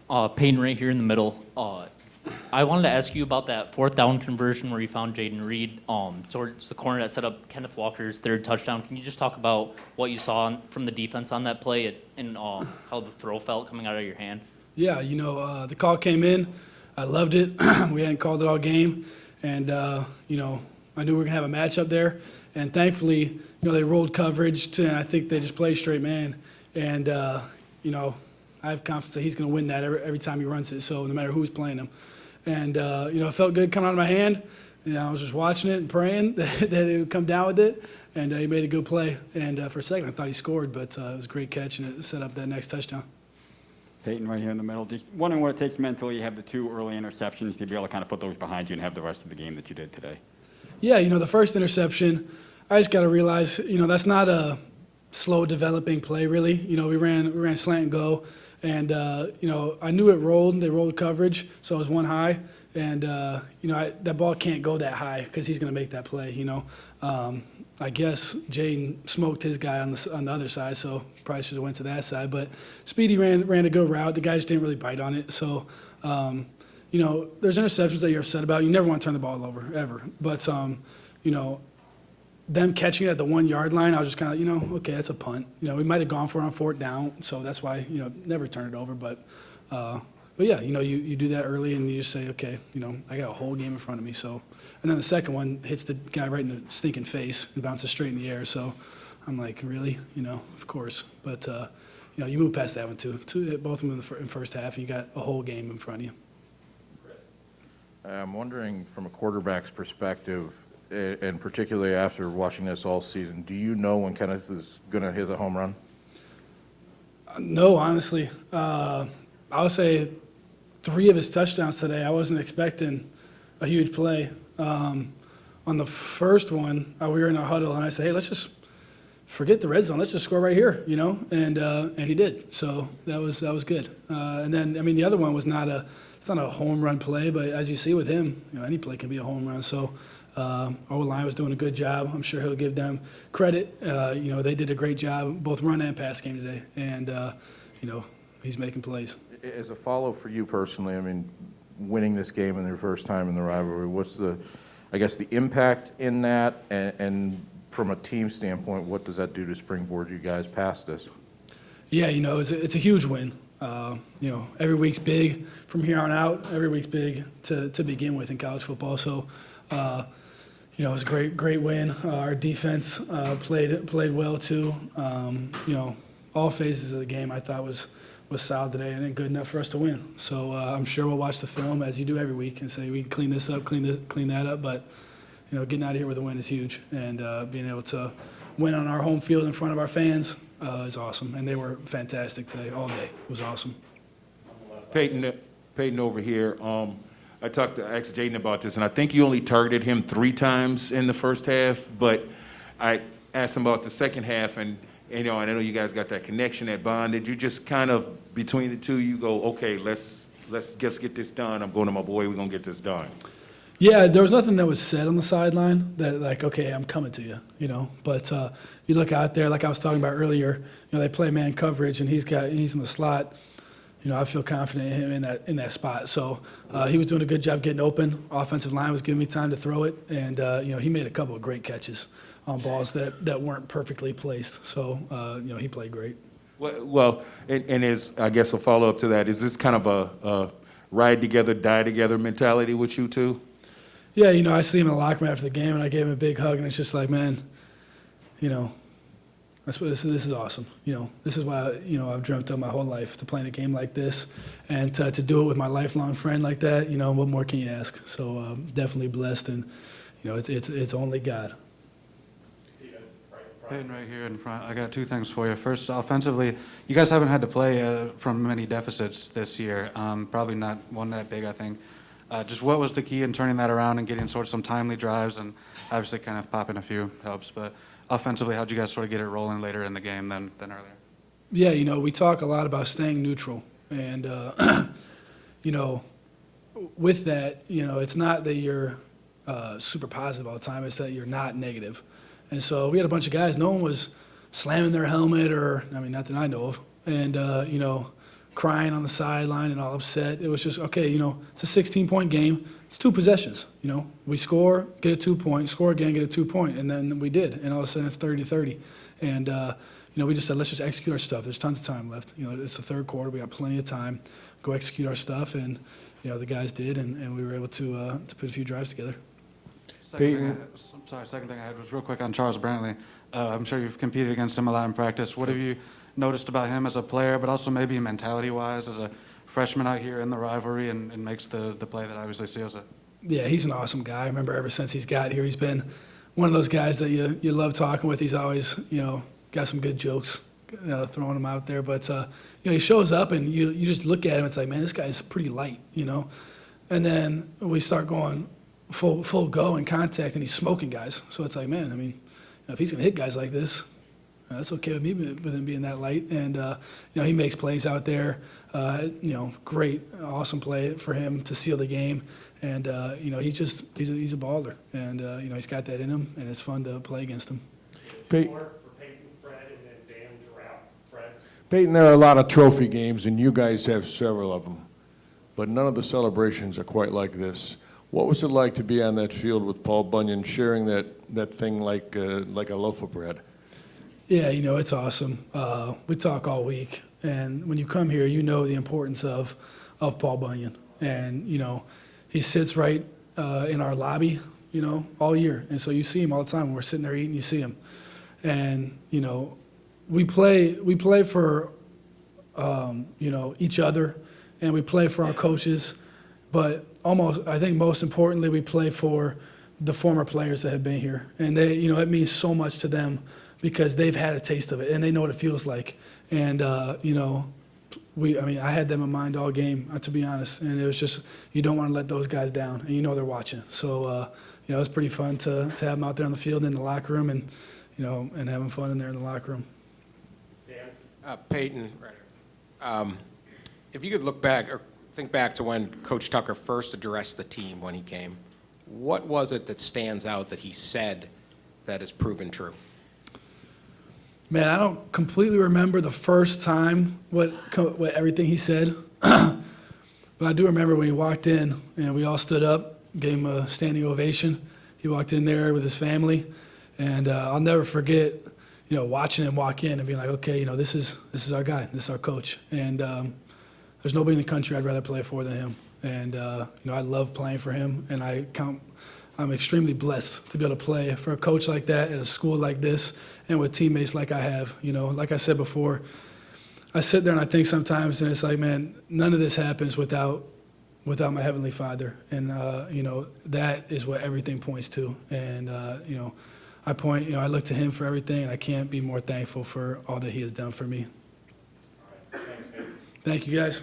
Payton right here in the middle. I wanted to ask you about that fourth down conversion where you found Jaden Reed towards the corner that set up Kenneth Walker's third touchdown. Can you just talk about what you saw from the defense on that play and how the throw felt coming out of your hand? Yeah, the call came in. I loved it. We hadn't called it all game. And, I knew we were going to have a matchup there. And thankfully, they rolled coverage, and I think they just played straight man. And, I have confidence that he's going to win that every time he runs it, so no matter who's playing him. And, it felt good coming out of my hand. I was just watching it and praying that it would come down with it. And he made a good play. And for a second, I thought he scored, but it was a great catch, and it set up that next touchdown. Payton right here in the middle. Just wondering what it takes mentally. You have the 2 early interceptions to be able to kind of put those behind you and have the rest of the game that you did today. Yeah, the first interception, I just got to realize, that's not a slow developing play, really. We ran slant and go. And, I knew it rolled. They rolled coverage, so it was one high. And, that ball can't go that high because he's going to make that play, I guess Jaden smoked his guy on the other side, so probably should have went to that side. But Speedy ran a good route. The guy just didn't really bite on it. So, there's interceptions that you're upset about. You never want to turn the ball over, ever. But, them catching it at the 1 yard line, I was just kind of, okay, that's a punt. We might have gone for it on fourth down, so that's why, never turn it over. But yeah, you do that early and you just say, okay, I got a whole game in front of me. So, and then the second one hits the guy right in the stinking face and bounces straight in the air. So I'm like, really? Of course. But, you move past that one too. Both of them in the first half, and you got a whole game in front of you. I'm wondering from a quarterback's perspective, and particularly after watching this all season, do you know when Kenneth is going to hit the home run? No, honestly. I would say 3 of his touchdowns today, I wasn't expecting a huge play. On the first one, we were in our huddle, and I said, hey, let's just forget the red zone. Let's just score right here, and he did. So that was good. And then, the other one was it's not a home run play, but as you see with him, any play can be a home run. So our line was doing a good job. I'm sure he'll give them credit. They did a great job, both run and pass game today, and he's making plays. As a follow for you personally, winning this game in your first time in the rivalry, what's the impact in that, and from a team standpoint, what does that do to springboard you guys past this? Yeah, it's a huge win. Every week's big from here on out. Every week's big to begin with in college football. So, it was a great win. Our defense played well too. All phases of the game I thought was solid today and good enough for us to win. So I'm sure we'll watch the film as you do every week and say we can clean this up, clean that up. But getting out of here with a win is huge, and being able to win on our home field in front of our fans is awesome. And they were fantastic today, all day. It was awesome. Payton over here. I asked Jaden about this, and I think you only targeted him 3 times in the first half, but I asked him about the second half, and I know you guys got that connection, that bond. Did you just kind of, between the two, you go, okay, let's just get this done. I'm going to my boy. We're going to get this done. Yeah, there was nothing that was said on the sideline that, like, okay, I'm coming to you, But you look out there, like I was talking about earlier, they play man coverage, and he's in the slot. I feel confident in him in that spot. So he was doing a good job getting open. Offensive line was giving me time to throw it, and he made a couple of great catches on balls that weren't perfectly placed. So he played great. Well, and as I guess a follow up to that, is this kind of a ride together, die together mentality with you two? Yeah, I see him in the locker room after the game, and I gave him a big hug, and it's just like, man, that's what this is awesome. This is why I've dreamt of my whole life, to play in a game like this, and to do it with my lifelong friend like that. What more can you ask? So definitely blessed, and it's only God. Payton right here in front. I got 2 things for you. First, offensively, you guys haven't had to play from many deficits this year. Probably not one that big, I think. Just what was the key in turning that around and getting sort of some timely drives, and obviously kind of popping a few helps, but offensively, how'd you guys sort of get it rolling later in the game than earlier? Yeah, we talk a lot about staying neutral, and with that, it's not that you're super positive all the time, it's that you're not negative. And so we had a bunch of guys, no one was slamming their helmet, or not that I know of, and crying on the sideline and all upset. It was just, okay, it's a 16-point game. It's 2 possessions, We score, get a 2-point, score again, get a 2-point, and then we did. And all of a sudden it's 30-30. And, we just said, let's just execute our stuff. There's tons of time left. It's the third quarter. We got plenty of time. Go execute our stuff. And, the guys did, and we were able to put a few drives together. Second thing I had was real quick on Charles Brantley. I'm sure you've competed against him a lot in practice. What have you noticed about him as a player, but also maybe mentality-wise as a freshman out here in the rivalry and makes the play that obviously seals it? Yeah, he's an awesome guy. I remember ever since he's got here, he's been one of those guys that you love talking with. He's always, got some good jokes, throwing them out there. But, he shows up and you just look at him, it's like, man, this guy's pretty light, And then we start going full go in contact, and he's smoking guys. So it's like, man, I mean, if he's going to hit guys like this, that's okay with me, with him being that light. And, he makes plays out there. Great, awesome play for him to seal the game. And, he's a baller. And, he's got that in him, and it's fun to play against him. Peyton, Peyton, there are a lot of trophy games, and you guys have several of them, but none of the celebrations are quite like this. What was it like to be on that field with Paul Bunyan, sharing that thing like a loaf of bread? Yeah, it's awesome. We talk all week, and when you come here, the importance of Paul Bunyan. And, he sits right in our lobby, all year. And so you see him all the time. When we're sitting there eating, you see him. And, we play for, each other, and we play for our coaches. But I think most importantly, we play for the former players that have been here. And they, it means so much to them because they've had a taste of it and they know what it feels like. And, I had them in mind all game, to be honest. And it was just, you don't want to let those guys down, and they're watching. So, it was pretty fun to have them out there on the field in the locker room and, and having fun in there in the locker room. Peyton, if you could look back or think back to when Coach Tucker first addressed the team when he came, what was it that stands out that he said that has proven true? Man, I don't completely remember the first time what everything he said, but I do remember when he walked in and we all stood up, gave him a standing ovation. He walked in there with his family, and I'll never forget, watching him walk in and being like, okay, this is our guy, this is our coach, and there's nobody in the country I'd rather play for than him, and I love playing for him, and I'm extremely blessed to be able to play for a coach like that at a school like this and with teammates like I have. Like I said before, I sit there and I think sometimes, and it's like, man, none of this happens without my Heavenly Father. And, that is what everything points to. And, I look to Him for everything, and I can't be more thankful for all that He has done for me. Thank you, guys.